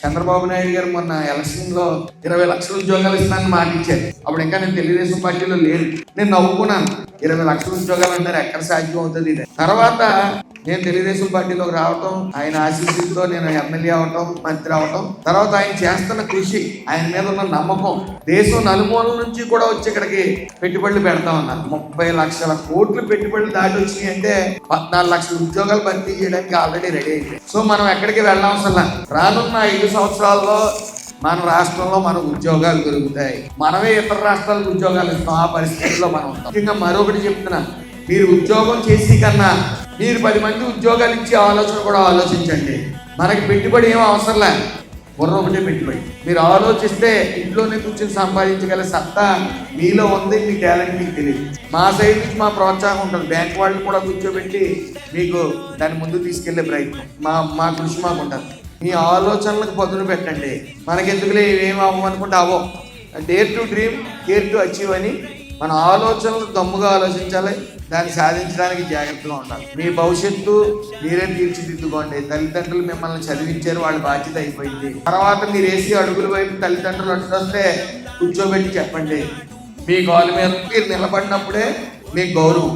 చంద్రబాబు నాయుడు గారు మొన్న ఎలక్షన్ లో 20 లక్షల ఉద్యోగాలు ఇస్తానని మాట ఇచ్చారు. అప్పుడు ఇంకా నేను తెలుగుదేశం పార్టీలో లేను. నేను నవ్వుకున్నాను, 20 లక్షల ఉద్యోగాలు అంటారు, ఎక్కడ సాధ్యం అవుతుంది ఇది. తర్వాత నేను తెలుగుదేశం పార్టీలోకి రావటం, ఆయన ఆశీస్సులతో నేను ఎమ్మెల్యే అవటం, మంత్రి అవటం, తర్వాత ఆయన చేస్తున్న కృషి, ఆయన మీద ఉన్న నమ్మకం, దేశం నలుమూలల నుంచి కూడా వచ్చి ఇక్కడికి పెట్టుబడులు పెడతా ఉన్నారు. 30 లక్షల కోట్లు పెట్టుబడులు దాటి వచ్చినాయి అంటే 14 లక్షల ఉద్యోగాలు భర్తీ చేయడానికి ఆల్రెడీ రెడీ అయింది. సో మనం ఎక్కడికి వెళ్ళవసరం. రానున్న 5 సంవత్సరాల్లో మన రాష్ట్రంలో మనకు ఉద్యోగాలు దొరుకుతాయి. మనమే ఇతర రాష్ట్రాలకు ఉద్యోగాలు ఇస్తాం. ఆ పరిస్థితుల్లో మనం ఉంటాం. ముఖ్యంగా మరొకటి చెప్తున్నా, మీరు ఉద్యోగం చేసి కన్నా మీరు 10 మంది ఉద్యోగాలు ఇచ్చే ఆలోచన కూడా ఆలోచించండి. మనకి పెట్టుబడి ఏం అవసరం లేదు, ఒకటే పెట్టుబడి. మీరు ఆలోచిస్తే ఇంట్లోనే కూర్చొని సంపాదించగల సత్తా మీలో ఉంది, మీ టాలెంట్ మీకు తెలియదు. మా సైడ్ నుంచి మా ప్రోత్సాహం ఉంటుంది. బ్యాంక్ వాళ్ళు కూడా కూర్చోబెట్టి మీకు దాన్ని ముందు తీసుకెళ్లే ప్రయత్నం మా కృషి మాకు ఉంటుంది. మీ ఆలోచనలకు పదును పెట్టండి. మనకెందుకులే ఏం అవ్వమనుకుంటే అవో. Dare to dream, care to achieve అని మన ఆలోచనలు దమ్ముగా ఆలోచించాలి. దాన్ని సాధించడానికి జాగ్రత్తగా ఉండాలి. మీ భవిష్యత్తు మీరే తీర్చిదిద్దుకోండి. తల్లిదండ్రులు మిమ్మల్ని చదివించారు, వాళ్ళ బాధ్యత అయిపోయింది. తర్వాత మీరు వేసి అడుగుల వైపు తల్లిదండ్రులు అడ్డొస్తే కూర్చోబెట్టి చెప్పండి. మీ కాలు మీద మీరు నిలబడినప్పుడే మీకు గౌరవం.